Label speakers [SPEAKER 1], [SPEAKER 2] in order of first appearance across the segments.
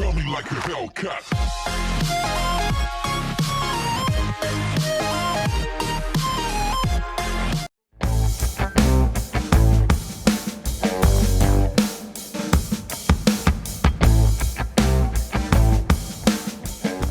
[SPEAKER 1] Felt me like a Hellcat.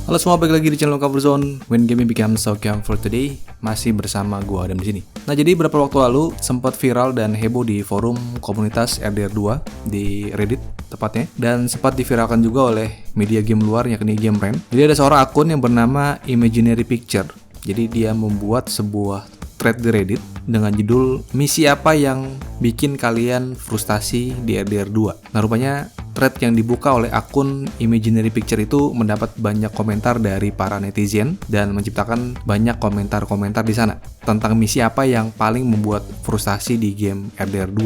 [SPEAKER 2] Halo semua, balik lagi di channel Cover Zone. When gaming becomes so calm for today, masih bersama gua Adam di sini. Nah, jadi beberapa waktu lalu sempat viral dan heboh di forum komunitas RDR2 di Reddit tepatnya, dan sempat diviralkan juga oleh media game luar yakni Game Rant. Jadi ada seorang akun yang bernama Imaginary Picture. Jadi dia membuat sebuah thread di Reddit dengan judul misi apa yang bikin kalian frustasi di RDR2. Nah, rupanya thread yang dibuka oleh akun Imaginary Picture itu mendapat banyak komentar dari para netizen dan menciptakan banyak komentar-komentar di sana tentang misi apa yang paling membuat frustasi di game RDR2.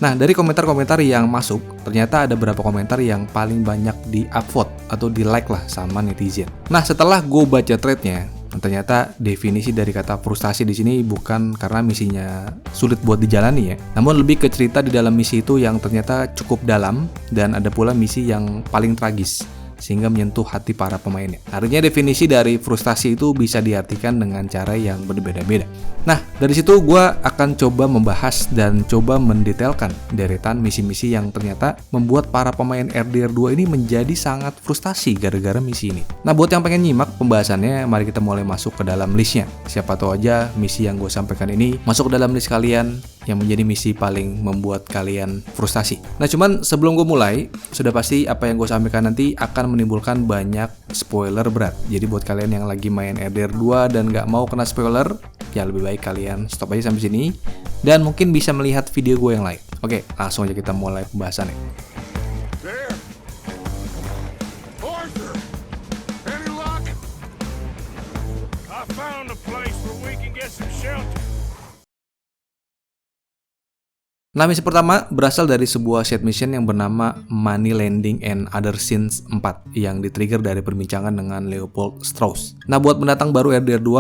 [SPEAKER 2] Nah, dari komentar-komentar yang masuk, ternyata ada beberapa komentar yang paling banyak di-upvote atau di-like lah sama netizen. Nah, setelah gue baca threadnya, ternyata definisi dari kata frustasi di sini bukan karena misinya sulit buat dijalani ya, namun lebih ke cerita di dalam misi itu yang ternyata cukup dalam, dan ada pula misi yang paling tragis sehingga menyentuh hati para pemainnya. Artinya definisi dari frustasi itu bisa diartikan dengan cara yang berbeda-beda. Nah, dari situ gue akan coba membahas dan coba mendetailkan deretan misi-misi yang ternyata membuat para pemain RDR2 ini menjadi sangat frustasi gara-gara misi ini. Nah, buat yang pengen nyimak pembahasannya, mari kita mulai masuk ke dalam listnya. Siapa tahu aja misi yang gue sampaikan ini masuk ke dalam list kalian yang menjadi misi paling membuat kalian frustasi. Nah, cuman sebelum gue mulai, sudah pasti apa yang gue sampaikan nanti akan menimbulkan banyak spoiler berat. Jadi buat kalian yang lagi main RDR2 dan nggak mau kena spoiler, ya lebih baik kalian stop aja sampai sini dan mungkin bisa melihat video gue yang lain. Oke, langsung aja kita mulai pembahasannya.
[SPEAKER 1] There. Arthur. Any luck? I found a place where we can get some shelter.
[SPEAKER 2] Nah, misi pertama berasal dari sebuah side mission yang bernama Money Landing and Other Sins 4 yang ditrigger dari perbincangan dengan Leopold Strauss. Nah, buat pendatang baru RDR2,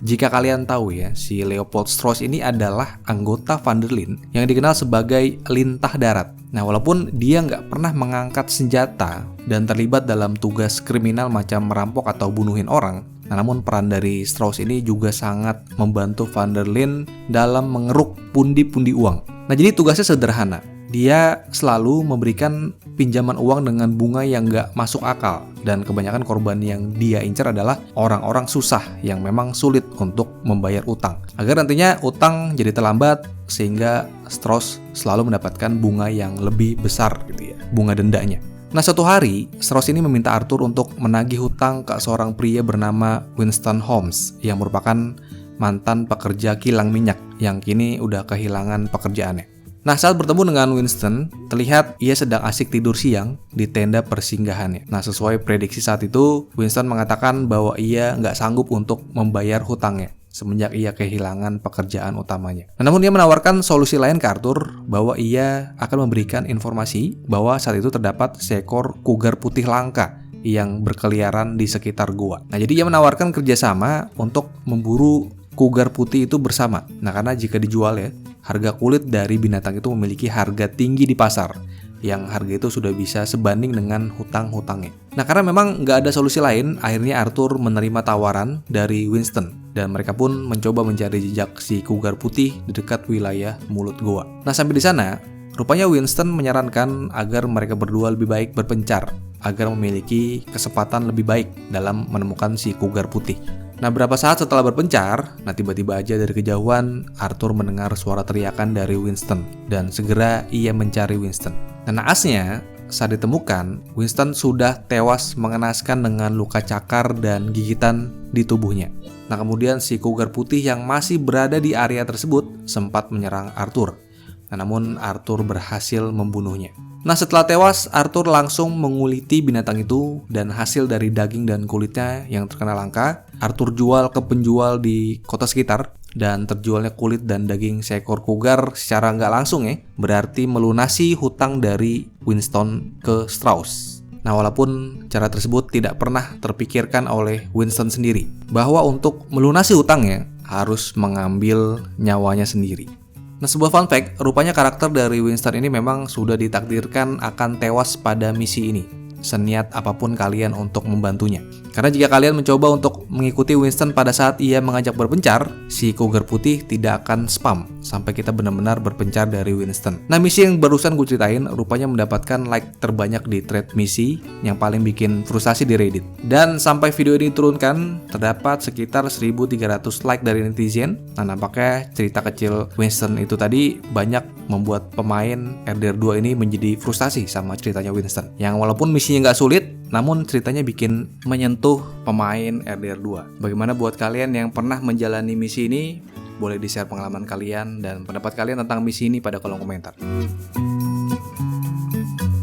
[SPEAKER 2] jika kalian tahu ya, si Leopold Strauss ini adalah anggota Van der Linde yang dikenal sebagai lintah darat. Nah, walaupun dia nggak pernah mengangkat senjata dan terlibat dalam tugas kriminal macam merampok atau bunuhin orang, namun peran dari Strauss ini juga sangat membantu Van der Linde dalam mengeruk pundi-pundi uang. Nah, jadi tugasnya sederhana. Dia selalu memberikan pinjaman uang dengan bunga yang nggak masuk akal, dan kebanyakan korban yang dia incar adalah orang-orang susah yang memang sulit untuk membayar utang, agar nantinya utang jadi terlambat sehingga Strauss selalu mendapatkan bunga yang lebih besar gitu ya, bunga dendanya. Nah, suatu hari Strauss ini meminta Arthur untuk menagih hutang ke seorang pria bernama Winston Holmes yang merupakan mantan pekerja kilang minyak yang kini udah kehilangan pekerjaannya. Nah, saat bertemu dengan Winston, terlihat ia sedang asik tidur siang di tenda persinggahannya. Nah, sesuai prediksi saat itu, Winston mengatakan bahwa ia nggak sanggup untuk membayar hutangnya semenjak ia kehilangan pekerjaan utamanya. Nah, namun dia menawarkan solusi lain ke Arthur, bahwa ia akan memberikan informasi bahwa saat itu terdapat seekor cougar putih langka yang berkeliaran di sekitar gua. Nah, jadi ia menawarkan kerjasama untuk memburu cougar putih itu bersama. Nah, karena jika dijual ya, harga kulit dari binatang itu memiliki harga tinggi di pasar, yang harga itu sudah bisa sebanding dengan hutang-hutangnya. Nah, karena memang nggak ada solusi lain, akhirnya Arthur menerima tawaran dari Winston, dan mereka pun mencoba mencari jejak si cougar putih di dekat wilayah mulut goa. Nah, sampai di sana, rupanya Winston menyarankan agar mereka berdua lebih baik berpencar, agar memiliki kesempatan lebih baik dalam menemukan si cougar putih. Nah, beberapa saat setelah berpencar, tiba-tiba aja dari kejauhan Arthur mendengar suara teriakan dari Winston, dan segera ia mencari Winston. Nah, naasnya saat ditemukan, Winston sudah tewas mengenaskan dengan luka cakar dan gigitan di tubuhnya. Nah, kemudian si cougar putih yang masih berada di area tersebut sempat menyerang Arthur. Nah, namun Arthur berhasil membunuhnya. Nah, setelah tewas, Arthur langsung menguliti binatang itu, dan hasil dari daging dan kulitnya yang terkenal langka, Arthur jual ke penjual di kota sekitar, dan terjualnya kulit dan daging seekor cougar secara nggak langsung ya, berarti melunasi hutang dari Winston ke Strauss. Nah, walaupun cara tersebut tidak pernah terpikirkan oleh Winston sendiri, bahwa untuk melunasi hutangnya harus mengambil nyawanya sendiri. Nah, sebuah fun fact, rupanya karakter dari Winston ini memang sudah ditakdirkan akan tewas pada misi ini. seniat apapun kalian untuk membantunya. Karena jika kalian mencoba untuk mengikuti Winston pada saat ia mengajak berpencar, si Cougar putih tidak akan spam sampai kita benar-benar berpencar dari Winston. Nah, misi yang barusan gue ceritain rupanya mendapatkan like terbanyak di thread misi yang paling bikin frustasi di Reddit. Dan sampai video ini diturunkan, terdapat sekitar 1.300 like dari netizen. Nah, nampaknya cerita kecil Winston itu tadi banyak membuat pemain RDR 2 ini menjadi frustasi sama ceritanya Winston. Yang walaupun misinya nggak sulit, namun ceritanya bikin menyentuh pemain RDR 2. Bagaimana buat kalian yang pernah menjalani misi ini? Boleh di-share pengalaman kalian dan pendapat kalian tentang misi ini pada kolom komentar.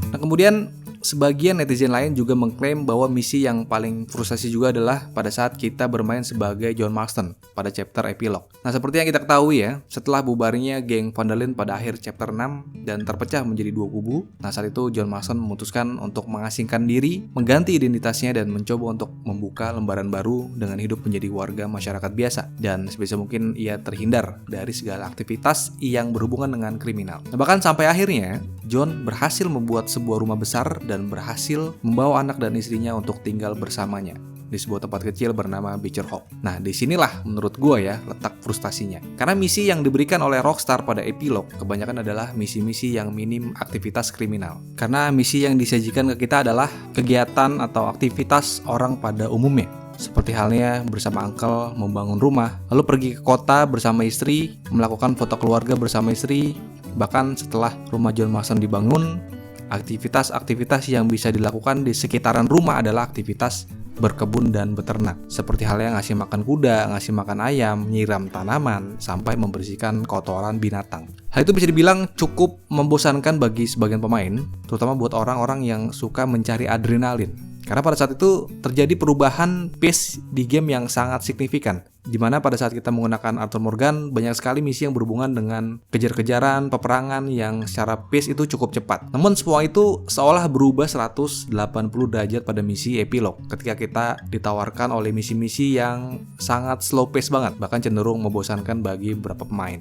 [SPEAKER 2] Nah, kemudian sebagian netizen lain juga mengklaim bahwa misi yang paling frustasi juga adalah pada saat kita bermain sebagai John Marston pada chapter epilog. Nah, seperti yang kita ketahui ya, setelah bubarnya geng Van der Linde pada akhir chapter 6 dan terpecah menjadi dua kubu, nah saat itu John Marston memutuskan untuk mengasingkan diri, mengganti identitasnya dan mencoba untuk membuka lembaran baru dengan hidup menjadi warga masyarakat biasa. Dan sebisa mungkin ia terhindar dari segala aktivitas yang berhubungan dengan kriminal. Nah, bahkan sampai akhirnya John berhasil membuat sebuah rumah besar dan berhasil membawa anak dan istrinya untuk tinggal bersamanya di sebuah tempat kecil bernama Beecher Hall. Nah, disinilah menurut gua ya letak frustasinya. Karena misi yang diberikan oleh Rockstar pada epilog kebanyakan adalah misi-misi yang minim aktivitas kriminal. Karena misi yang disajikan ke kita adalah kegiatan atau aktivitas orang pada umumnya. Seperti halnya bersama uncle membangun rumah, lalu pergi ke kota bersama istri, melakukan foto keluarga bersama istri. Bahkan setelah rumah John Marston dibangun, aktivitas-aktivitas yang bisa dilakukan di sekitaran rumah adalah aktivitas berkebun dan beternak. Seperti halnya ngasih makan kuda, ngasih makan ayam, nyiram tanaman, sampai membersihkan kotoran binatang. Hal itu bisa dibilang cukup membosankan bagi sebagian pemain, terutama buat orang-orang yang suka mencari adrenalin. Karena pada saat itu terjadi perubahan pace di game yang sangat signifikan, di mana pada saat kita menggunakan Arthur Morgan banyak sekali misi yang berhubungan dengan kejar-kejaran, peperangan yang secara pace itu cukup cepat. Namun semua itu seolah berubah 180 derajat pada misi epilog ketika kita ditawarkan oleh misi-misi yang sangat slow pace banget, bahkan cenderung membosankan bagi beberapa pemain.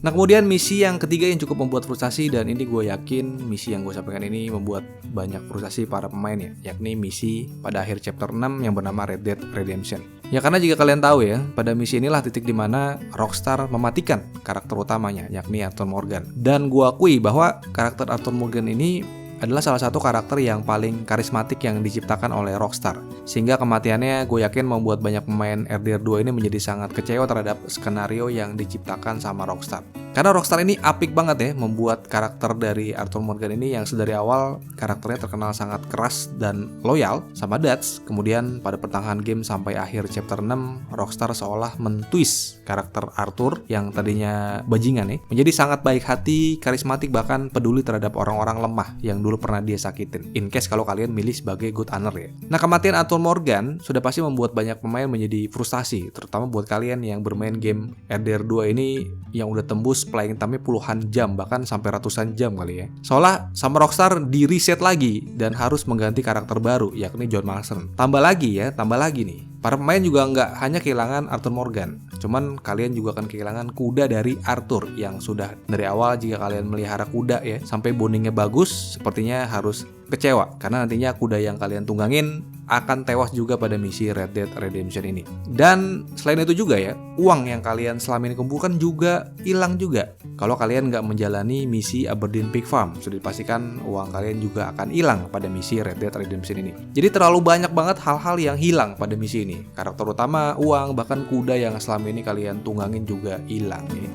[SPEAKER 2] Nah, kemudian misi yang ketiga yang cukup membuat frustasi, dan ini gue yakin misi yang gue sampaikan ini membuat banyak frustasi para pemain ya, yakni misi pada akhir chapter 6 yang bernama Red Dead Redemption. Ya, karena jika kalian tahu ya, pada misi inilah titik dimana Rockstar mematikan karakter utamanya, yakni Arthur Morgan. Dan gue akui bahwa karakter Arthur Morgan ini adalah salah satu karakter yang paling karismatik yang diciptakan oleh Rockstar. Sehingga kematiannya gue yakin membuat banyak pemain RDR 2 ini menjadi sangat kecewa terhadap skenario yang diciptakan sama Rockstar. Karena Rockstar ini apik banget ya membuat karakter dari Arthur Morgan ini yang sedari awal karakternya terkenal sangat keras dan loyal sama Dutch. Kemudian pada pertengahan game sampai akhir chapter 6, Rockstar seolah mentwist karakter Arthur yang tadinya bajingan ya, menjadi sangat baik hati, karismatik, bahkan peduli terhadap orang-orang lemah yang dulu pernah dia sakitin. In case kalau kalian milih sebagai good honor ya. Nah, kematian Arthur Morgan sudah pasti membuat banyak pemain menjadi frustasi, terutama buat kalian yang bermain game RDR 2 ini yang udah tembus playing time-nya puluhan jam, bahkan sampai ratusan jam kali ya. Seolah sama Rockstar di reset lagi dan harus mengganti karakter baru, yakni John Marston. Tambah lagi nih, para pemain juga nggak hanya kehilangan Arthur Morgan, cuman kalian juga akan kehilangan kuda dari Arthur yang sudah dari awal jika kalian melihara kuda ya sampai bondingnya bagus, sepertinya harus kecewa karena nantinya kuda yang kalian tunggangin akan tewas juga pada misi Red Dead Redemption ini. Dan selain itu juga ya, uang yang kalian selama ini kumpulkan juga hilang juga. Kalau kalian nggak menjalani misi Aberdeen Pig Farm, sudah dipastikan uang kalian juga akan hilang pada misi Red Dead Redemption ini. Jadi terlalu banyak banget hal-hal yang hilang pada misi ini. Karakter utama, uang, bahkan kuda yang selama ini kalian tunggangin juga hilang nih.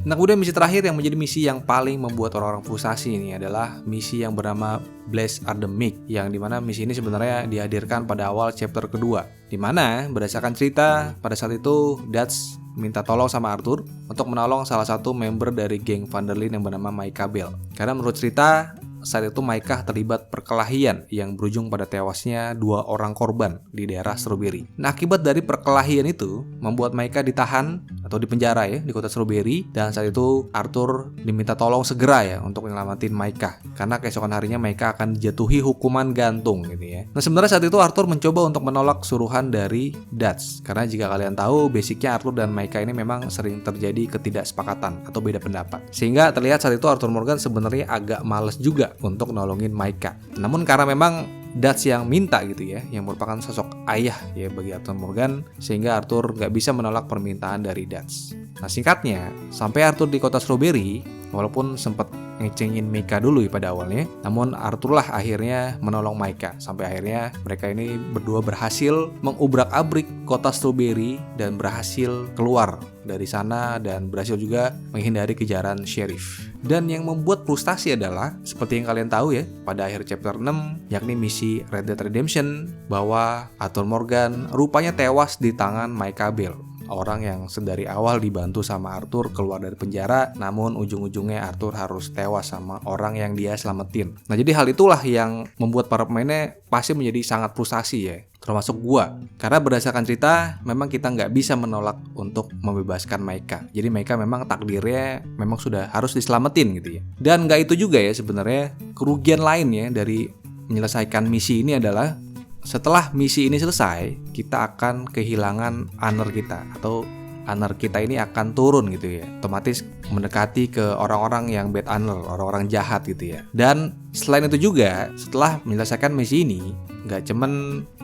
[SPEAKER 2] Nah, kemudian misi terakhir yang menjadi misi yang paling membuat orang-orang frustasi ini adalah misi yang bernama Blaze Are The Meek, yang dimana misi ini sebenarnya dihadirkan pada awal chapter kedua, dimana berdasarkan cerita pada saat itu Dutch minta tolong sama Arthur untuk menolong salah satu member dari geng Van der Linde yang bernama Micah Bell. Karena menurut cerita saat itu Micah terlibat perkelahian yang berujung pada tewasnya 2 orang korban di daerah Strawberry. Nah, akibat dari perkelahian itu membuat Micah ditahan atau dipenjara ya di kota Strawberry, dan saat itu Arthur diminta tolong segera ya untuk menyelamatin Micah karena keesokan harinya Micah akan dijatuhi hukuman gantung gitu ya. Nah, sebenarnya saat itu Arthur mencoba untuk menolak suruhan dari Dutch karena jika kalian tahu basicnya Arthur dan Micah ini memang sering terjadi ketidaksepakatan atau beda pendapat. Sehingga terlihat saat itu Arthur Morgan sebenarnya agak males juga untuk nolongin Micah. Namun karena memang Dutch yang minta gitu ya, yang merupakan sosok ayah ya bagi Arthur Morgan, sehingga Arthur nggak bisa menolak permintaan dari Dutch. Nah, singkatnya, sampai Arthur di kota Strawberry, walaupun sempat ngecengin Micah dulu ya pada awalnya, namun Arthur lah akhirnya menolong Micah. Sampai akhirnya mereka ini berdua berhasil mengubrak-abrik kota Strawberry dan berhasil keluar dari sana dan berhasil juga menghindari kejaran sheriff. Dan yang membuat frustasi adalah seperti yang kalian tahu ya, pada akhir chapter 6 yakni misi Red Dead Redemption, bahwa Arthur Morgan rupanya tewas di tangan Micah Bell, orang yang sedari awal dibantu sama Arthur keluar dari penjara, namun ujung-ujungnya Arthur harus tewas sama orang yang dia selamatin. Nah, jadi hal itulah yang membuat para pemainnya pasti menjadi sangat frustasi ya, termasuk gua. Karena berdasarkan cerita, memang kita nggak bisa menolak untuk membebaskan Micah. Jadi Micah memang takdirnya memang sudah harus diselamatin gitu ya. Dan nggak itu juga ya sebenarnya, kerugian lain ya dari menyelesaikan misi ini adalah setelah misi ini selesai, kita akan kehilangan honor kita, atau honor kita ini akan turun gitu ya. Otomatis mendekati ke orang-orang yang bad honor, orang-orang jahat gitu ya. Dan selain itu juga, setelah menyelesaikan misi ini, nggak cuman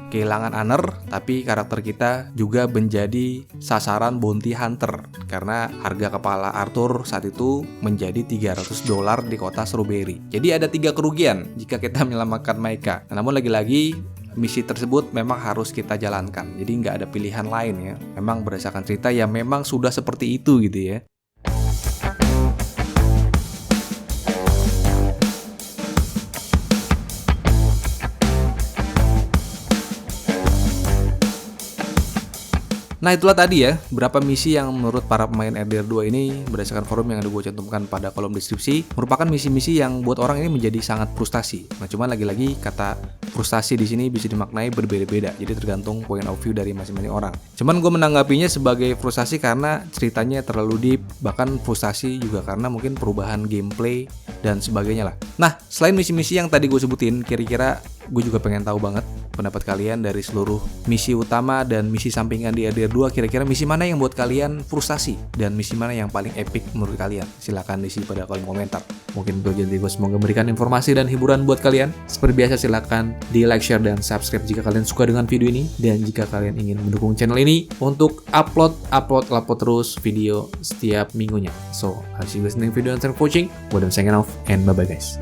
[SPEAKER 2] kehilangan honor, tapi karakter kita juga menjadi sasaran bounty hunter karena harga kepala Arthur saat itu menjadi $300 di kota Strawberry. Jadi ada 3 kerugian jika kita menyelamatkan Micah. Namun lagi-lagi misi tersebut memang harus kita jalankan. Jadi nggak ada pilihan lain ya. Memang berdasarkan cerita yang memang sudah seperti itu gitu ya. Nah, itulah tadi ya berapa misi yang menurut para pemain RDR 2 ini berdasarkan forum yang ada gue cantumkan pada kolom deskripsi merupakan misi-misi yang buat orang ini menjadi sangat frustasi. Nah, cuman lagi-lagi kata frustasi di sini bisa dimaknai berbeda-beda, jadi tergantung point of view dari masing-masing orang. Cuman gue menanggapinya sebagai frustasi karena ceritanya terlalu deep, bahkan frustasi juga karena mungkin perubahan gameplay dan sebagainya lah. Nah, selain misi-misi yang tadi gue sebutin, kira-kira gue juga pengen tahu banget pendapat kalian dari seluruh misi utama dan misi sampingan di RDR 2. Kira-kira misi mana yang buat kalian frustasi dan misi mana yang paling epic menurut kalian? Silahkan diisi pada kolom komentar. Mungkin itu jadi gue semoga memberikan informasi dan hiburan buat kalian. Seperti biasa silahkan di like, share, dan subscribe jika kalian suka dengan video ini. Dan jika kalian ingin mendukung channel ini untuk upload terus video setiap minggunya. So, I'll see you guys in the video and thanks for watching. Gue udah signing off and bye-bye guys.